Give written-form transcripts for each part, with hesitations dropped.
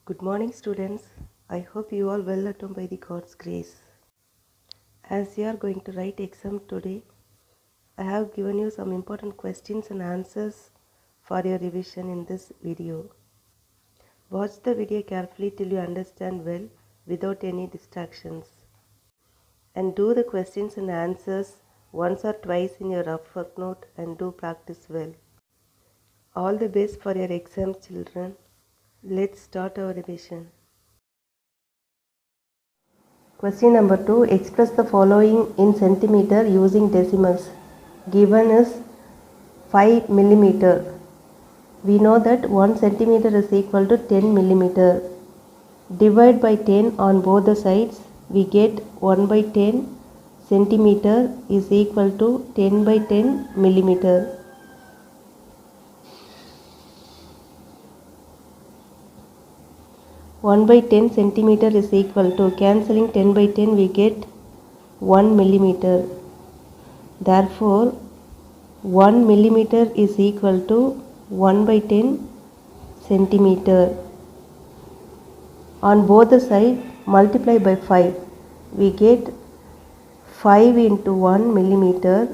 Good morning, students. I hope you all well at home by the God's grace. As you are going to write exam today, I have given you some important questions and answers for your revision in this video. Watch the video carefully till you understand well without any distractions. And do the questions and answers once or twice in your rough work note and do practice well. All the best for your exams, children. Let's start our revision. Question number 2. Express the following in centimeter using decimals. Given is 5 millimeter. We know that 1 centimeter is equal to 10 millimeter. Divide by 10 on both the sides. We get 1 by 10 centimeter is equal to 10 by 10 millimeter. One by 10 centimeter is equal to, cancelling 10 by 10 we get 1 millimeter. Therefore, 1 millimeter is equal to 1 by 10 centimeter. On both the sides, multiply by 5. We get 5 into 1 millimeter,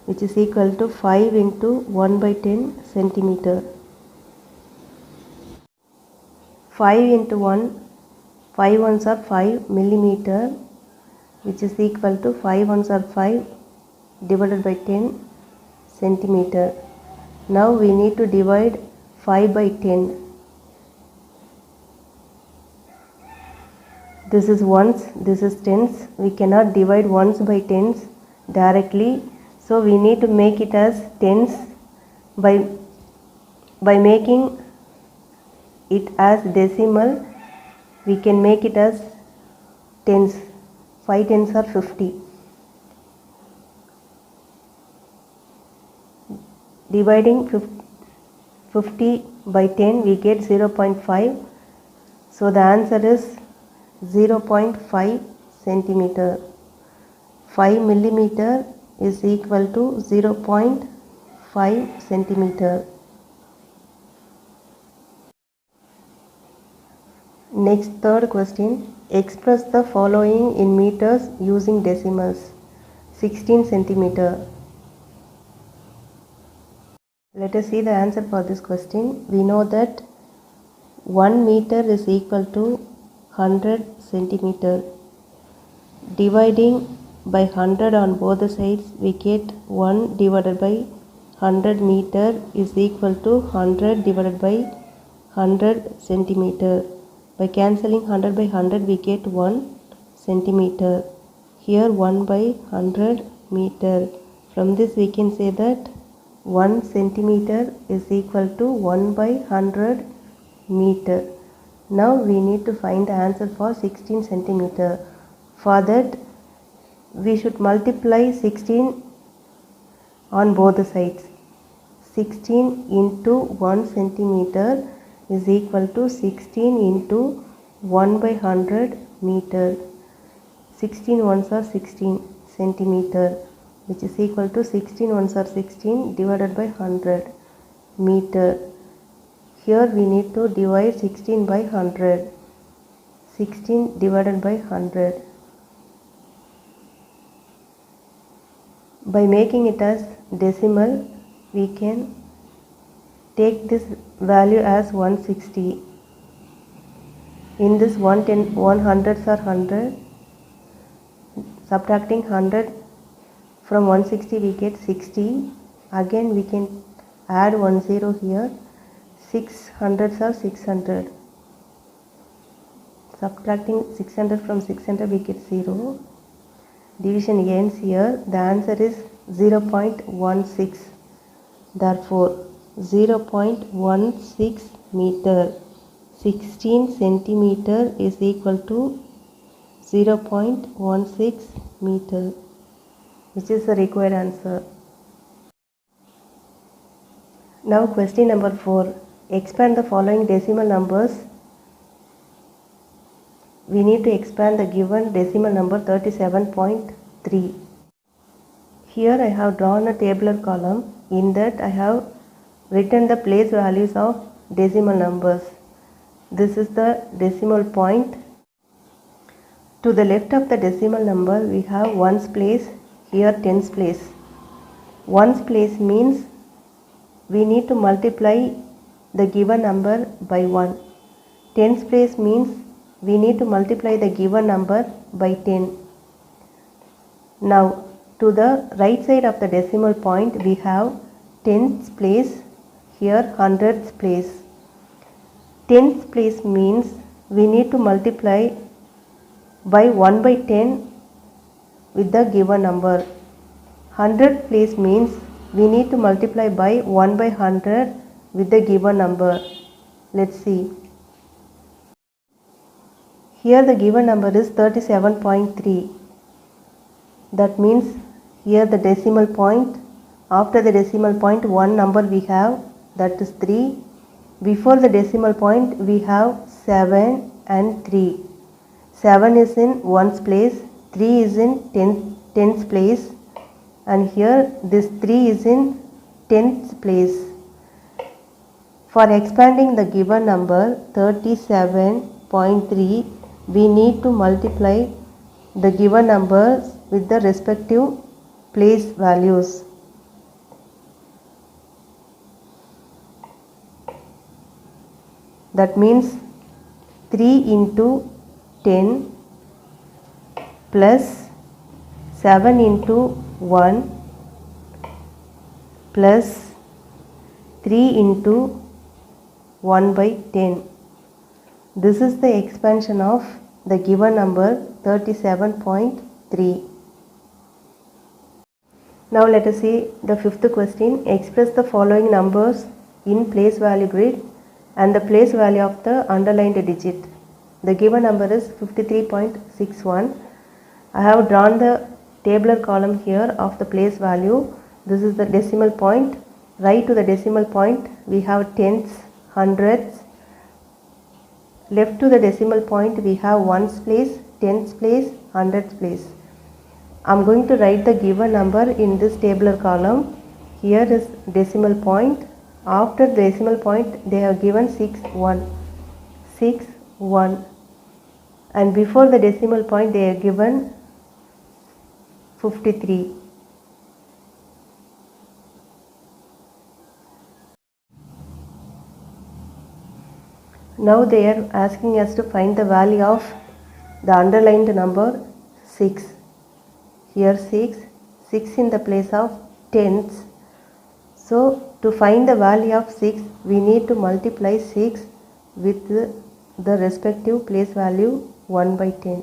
which is equal to 5 into 1 by 10 centimeter. 5 into 1, 5 ones are 5 millimeter, which is equal to 5 ones are 5 divided by 10 centimeter. Now we need to divide 5 by 10. This is ones, this is tens. We cannot divide ones by tens directly. So we need to make it as tens by making it as decimal. We can make it as tens. 5 tens are 50. Dividing 50 by 10 we get 0.5. So the answer is 0.5 centimeter. 5 millimeter is equal to 0.5 centimeter. Next, third question. Express the following in meters using decimals. 16 centimeter. Let us see the answer for this question. We know that 1 meter is equal to 100 centimeter. Dividing by 100 on both the sides, we get 1 divided by 100 meter is equal to 100 divided by 100 centimeter. By cancelling 100 by 100, we get 1 centimeter. Here 1 by 100 meter. From this we can say that 1 centimeter is equal to 1 by 100 meter. Now we need to find the answer for 16 centimeter. For that, we should multiply 16 on both the sides. 16 into 1 centimeter is equal to 16 into 1 by 100 meter. 16 ones are 16 centimeter, which is equal to 16 ones are 16 divided by 100 meter. Here we need to divide 16 by 100. 16 divided by 100. By making it as decimal, we can take this value as 160. In this 110, 100s are 100. Subtracting 100 from 160 we get 60. Again we can add 10 here. 600s are 600. Subtracting 600 from 600 we get 0. Division ends here. The answer is 0.16. Therefore 0.16 meter. 16 centimeter is equal to 0.16 meter, which is the required answer. Now question number 4. Expand the following decimal numbers. We need to expand the given decimal number 37.3. Here I have drawn a tabular column. In that I have written the place values of decimal numbers. This is the decimal point. To the left of the decimal number we have ones place, here tens place. Ones place means we need to multiply the given number by 1. Tens place means we need to multiply the given number by 10. Now to the right side of the decimal point we have tens place, here hundreds place. Tens place means we need to multiply by 1 by 10 with the given number. 100 place means we need to multiply by 1 by 100 with the given number. Let's see. Here the given number is 37.3. That means here the decimal point, after the decimal point one number we have, that is 3. Before the decimal point we have 7 and 3. 7 is in ones place, 3 is in tens place, and here this 3 is in tens place. For expanding the given number 37.3, we need to multiply the given numbers with the respective place values. That means 3 into 10 plus 7 into 1 plus 3 into 1 by 10. This is the expansion of the given number 37.3. Now let us see the fifth question. Express the following numbers in place value grid and the place value of the underlined digit. The given number is 53.61. I have drawn the tabular column here of the place value. This is the decimal point. Right to the decimal point we have tens, hundreds. Left to the decimal point we have ones place, tens place, hundreds place. I am going to write the given number in this tabular column. Here is decimal point. After the decimal point they have given 6, 1. 6, 1. And before the decimal point they are given 53. Now they are asking us to find the value of the underlined number 6. Here 6 in the place of tens. So to find the value of 6 we need to multiply 6 with the respective place value 1 by 10.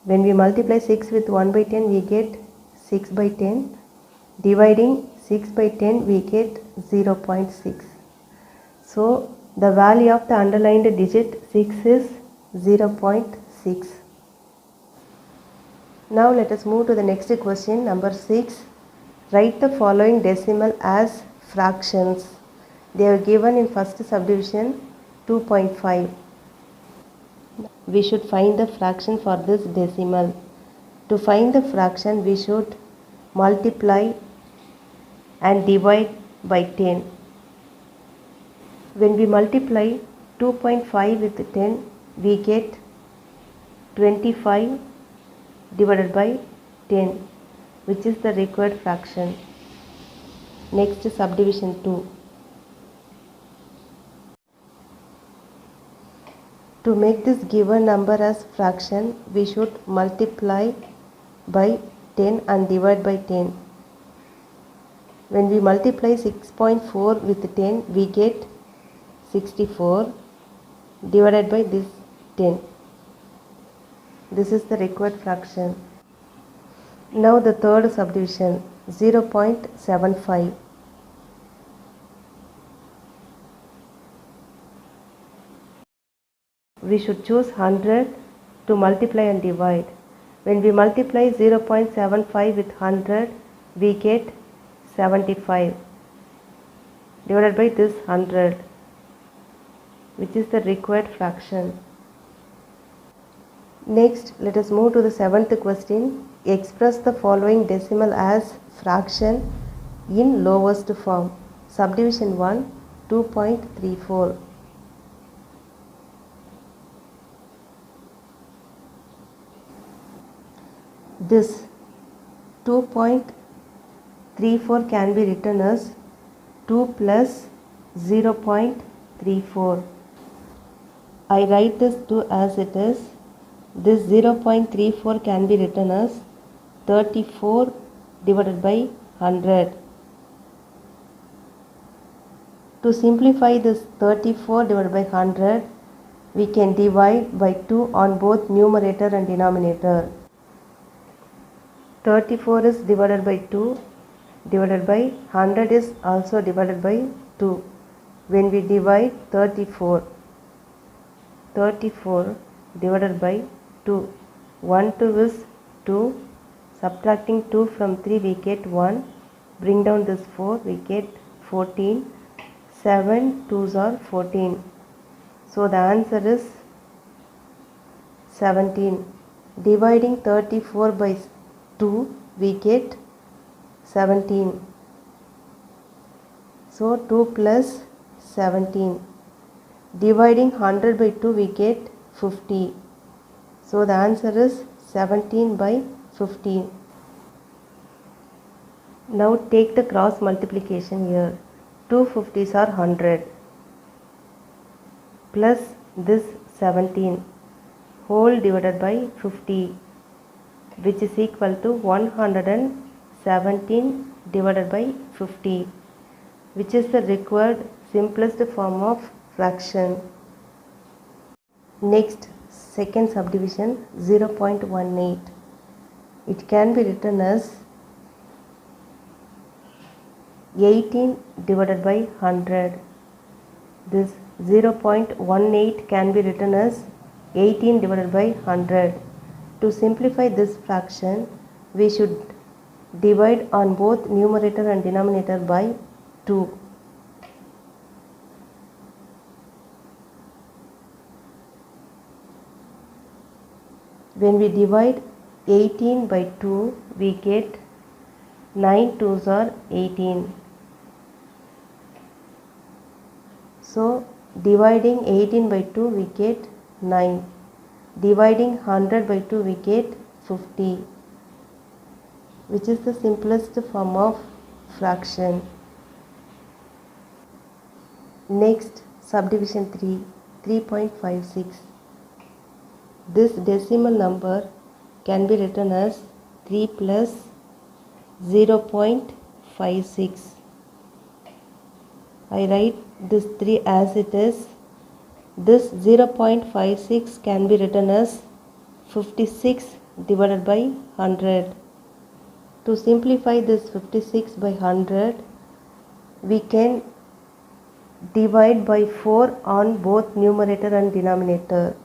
When we multiply 6 with 1 by 10 we get 6 by 10. Dividing 6 by 10 we get 0.6. So the value of the underlined digit 6 is 0.6. Now let us move to the next question, number 6. Write the following decimal as fractions. They are given in first subdivision 2.5. We should find the fraction for this decimal. To find the fraction we should multiply and divide by 10. When we multiply 2.5 with 10 we get 25 divided by 10, which is the required fraction. Next subdivision 2. To make this given number as fraction we should multiply by 10 and divide by 10. When we multiply 6.4 with 10 we get 64 divided by this 10. This is the required fraction. Now the third subdivision 0.75. We should choose 100 to multiply and divide. When we multiply 0.75 with 100 we get 75 divided by this 100, which is the required fraction. Next, let us move to the seventh question. Express the following decimal as fraction in lowest form. Subdivision 1, 2.34. This 2.34 can be written as 2 plus 0.34. I write this 2 as it is. This 0.34 can be written as 34 divided by 100. To simplify this 34 divided by 100, we can divide by 2 on both numerator and denominator. 34 is divided by 2 divided by 100 is also divided by 2. When we divide 34 divided by 2, 1 2 is 2, subtracting 2 from 3 we get 1, bring down this 4 we get 14, 7 2s are 14. So the answer is 17. Dividing 34 by 2 we get 17. So 2 plus 17. Dividing 100 by 2 we get 50. So the answer is 17 by 15. Now take the cross multiplication here. 2 50s are 100 plus this 17 whole divided by 50, which is equal to 117 divided by 50, which is the required simplest form of fraction. Next, second subdivision 0.18. It can be written as 18 divided by 100. This 0.18 can be written as 18 divided by 100. To simplify this fraction, we should divide on both numerator and denominator by 2. When we divide 18 by 2, we get 9 2s are 18. So dividing 18 by 2 we get 9. Dividing 100 by 2 we get 50, which is the simplest form of fraction. Next, subdivision 3, 3.56. This decimal number can be written as 3 plus 0.56. I write this 3 as it is. This 0.56 can be written as 56 divided by 100. To simplify this 56 by 100, we can divide by 4 on both numerator and denominator.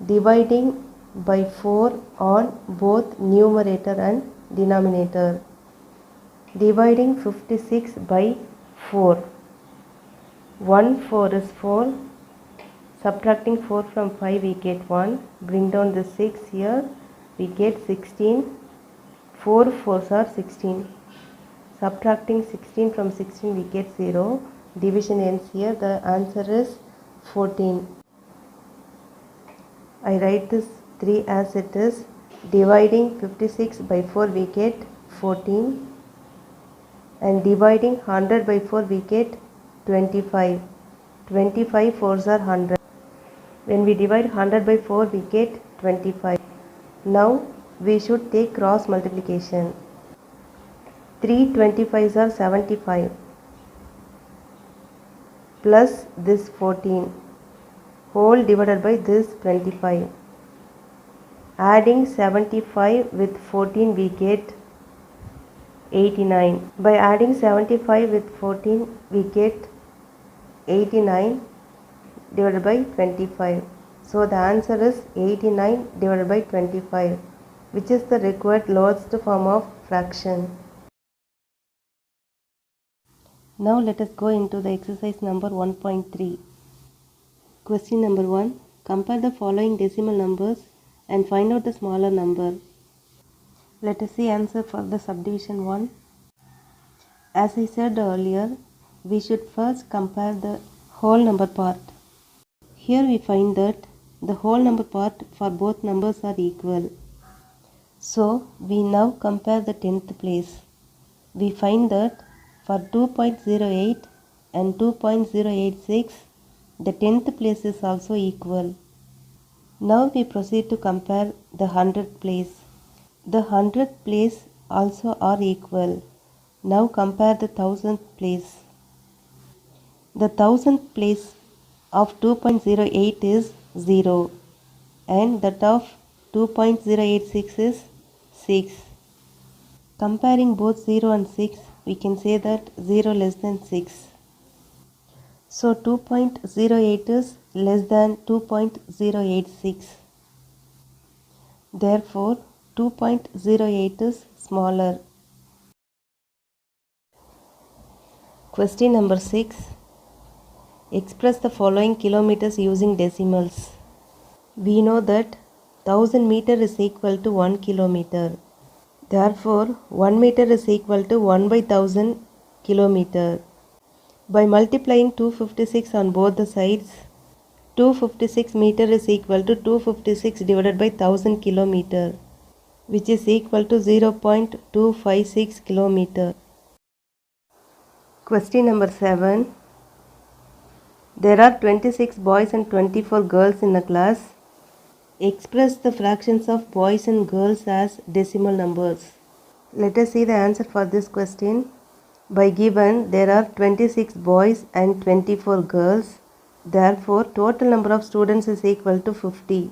Dividing by 4 on both numerator and denominator. Dividing 56 by 4. 1 4 is 4. Subtracting 4 from 5 we get 1. Bring down the 6 here. We get 16. 4 4s are 16. Subtracting 16 from 16 we get 0. Division ends here. The answer is 14. I write this 3 as it is. Dividing 56 by 4 we get 14. And dividing 100 by 4 we get 25. 25 4s are 100. When we divide 100 by 4 we get 25. Now we should take cross multiplication. 3 25s are 75 plus this 14 whole divided by this 25. Adding 75 with 14 we get 89. By adding 75 with 14 we get 89 divided by 25. So the answer is 89 divided by 25, which is the required lowest form of fraction. Now let us go into the exercise number 1.3. Question number 1. Compare the following decimal numbers and find out the smaller number. Let us see answer for the subdivision 1. As I said earlier, we should first compare the whole number part. Here we find that the whole number part for both numbers are equal. So we now compare the 10th place. We find that for 2.08 and 2.086, the 10th place is also equal. Now we proceed to compare the 100th place. The 100th place also are equal. Now compare the 1000th place. The 1000th place of 2.08 is 0 and that of 2.086 is 6. Comparing both 0 and 6, we can say that 0 less than 6. So 2.08 is less than 2.086. Therefore, 2.08 is smaller. Question number 6. Express the following kilometers using decimals. We know that 1000 meter is equal to 1 kilometer. Therefore, 1 meter is equal to 1 by 1000 kilometer. By multiplying 256 on both the sides, 256 meter is equal to 256 divided by 1000 kilometer, which is equal to 0.256 kilometer. Question number 7. There are 26 boys and 24 girls in a class. Express the fractions of boys and girls as decimal numbers. Let us see the answer for this question. By given there are 26 boys and 24 girls. Therefore, total number of students is equal to 50.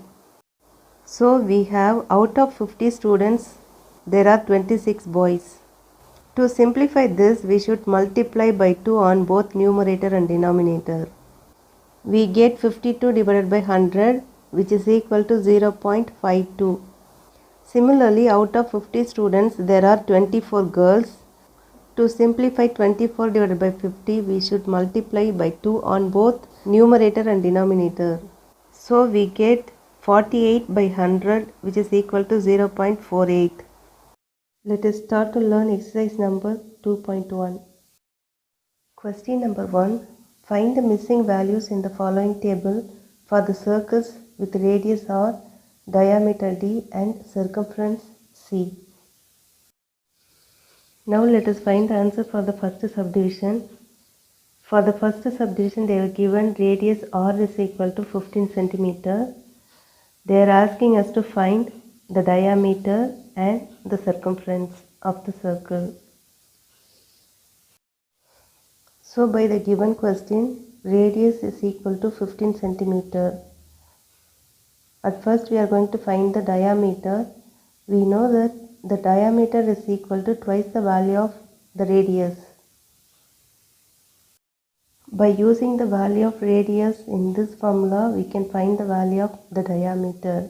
So, we have out of 50 students, there are 26 boys. To simplify this, we should multiply by 2 on both numerator and denominator. We get 52 divided by 100, which is equal to 0.52. Similarly, out of 50 students, there are 24 girls. To simplify 24 divided by 50, we should multiply by 2 on both numerator and denominator. So, we get 48 by 100, which is equal to 0.48. Let us start to learn exercise number 2.1. Question number 1. Find the missing values in the following table for the circles with radius R, diameter D and circumference C. Now let us find the answer for the first subdivision. For the first subdivision, they are given radius R is equal to 15 cm. They are asking us to find the diameter and the circumference of the circle. So by the given question, radius is equal to 15 cm. At first we are going to find the diameter. We know that the diameter is equal to twice the value of the radius. By using the value of radius in this formula, we can find the value of the diameter.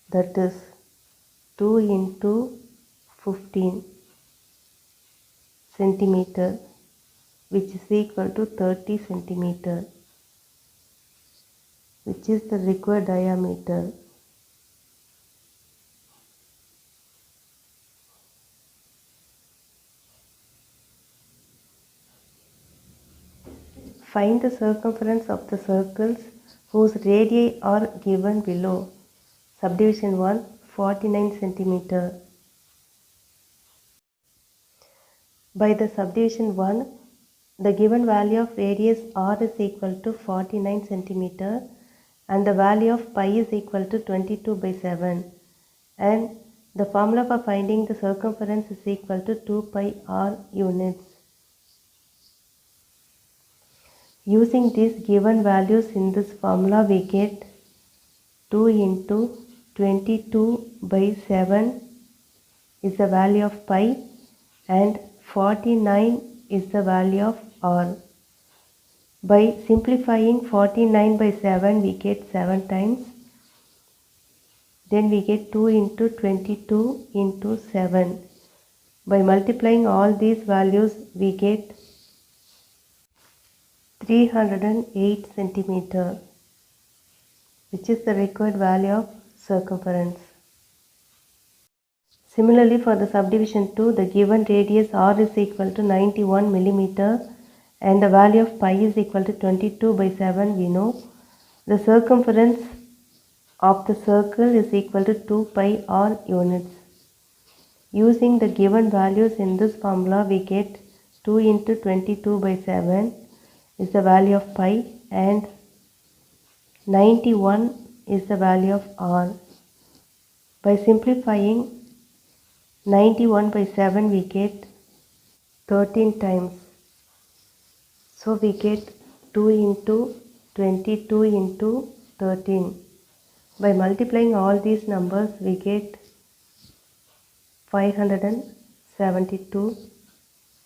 That is 2 into 15 centimeter, which is equal to 30 centimeter, which is the required diameter. Find the circumference of the circles whose radii are given below. Subdivision 1, 49 centimeter. By the subdivision 1, the given value of radius R is equal to 49 centimeter and the value of pi is equal to 22 by 7, and the formula for finding the circumference is equal to 2 pi R units. Using these given values in this formula, we get 2 into 22 by 7 is the value of pi and 49 is the value of R. By simplifying 49 by 7, we get 7 times. Then we get 2 into 22 into 7. By multiplying all these values, we get 308 centimeter, which is the required value of circumference. Similarly, for the subdivision 2, the given radius R is equal to 91 millimeter and the value of pi is equal to 22 by 7. We know the circumference of the circle is equal to 2 pi R units. Using the given values in this formula, we get 2 into 22 by 7 is the value of pi and 91 is the value of r. By simplifying 91 by 7 we get 13 times. So we get 2 into 22 into 13. By multiplying all these numbers we get 572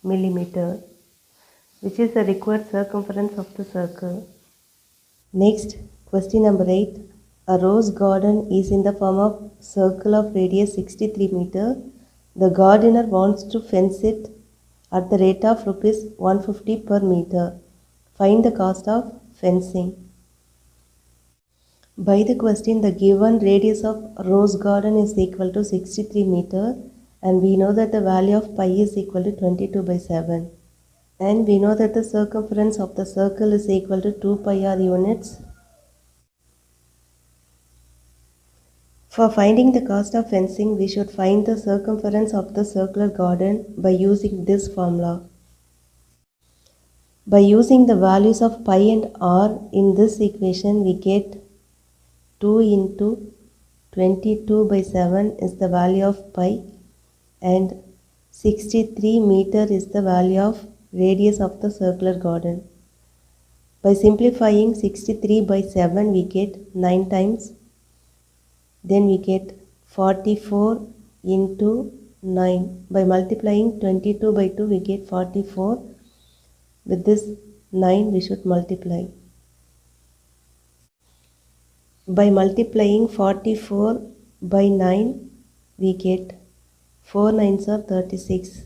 millimeter, which is the required circumference of the circle. Next, question number 8. A rose garden is in the form of circle of radius 63 meter. The gardener wants to fence it at the rate of rupees 150 per meter. Find the cost of fencing. By the question, the given radius of rose garden is equal to 63 meter and we know that the value of pi is equal to 22 by 7. And we know that the circumference of the circle is equal to 2 pi r units. For finding the cost of fencing, we should find the circumference of the circular garden by using this formula. By using the values of pi and r in this equation, we get 2 into 22 by 7 is the value of pi and 63 meter is the value of radius of the circular garden. By simplifying 63 by 7 we get 9 times. Then we get 44 into 9. By multiplying 22 by 2 we get 44. With this 9 we should multiply. By multiplying 44 by 9 we get 4 9s are 36.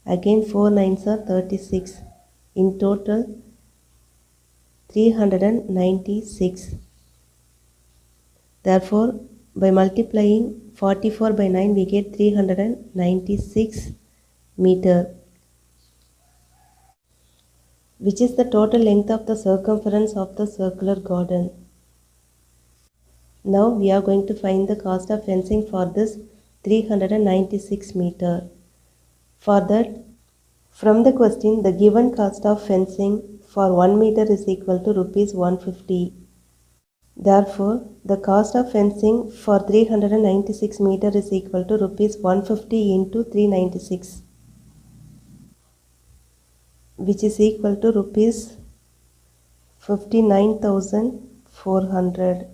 Again 4 9s are 36. In total 396. Therefore, by multiplying 44 by 9 we get 396 meter, which is the total length of the circumference of the circular garden. Now we are going to find the cost of fencing for this 396 meter. For that, from the question, the given cost of fencing for 1 meter is equal to rupees 150. Therefore, the cost of fencing for 396 meter is equal to rupees 150 into 396, which is equal to rupees 59,400,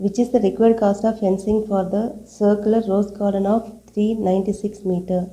which is the required cost of fencing for the circular rose garden of 396 meter.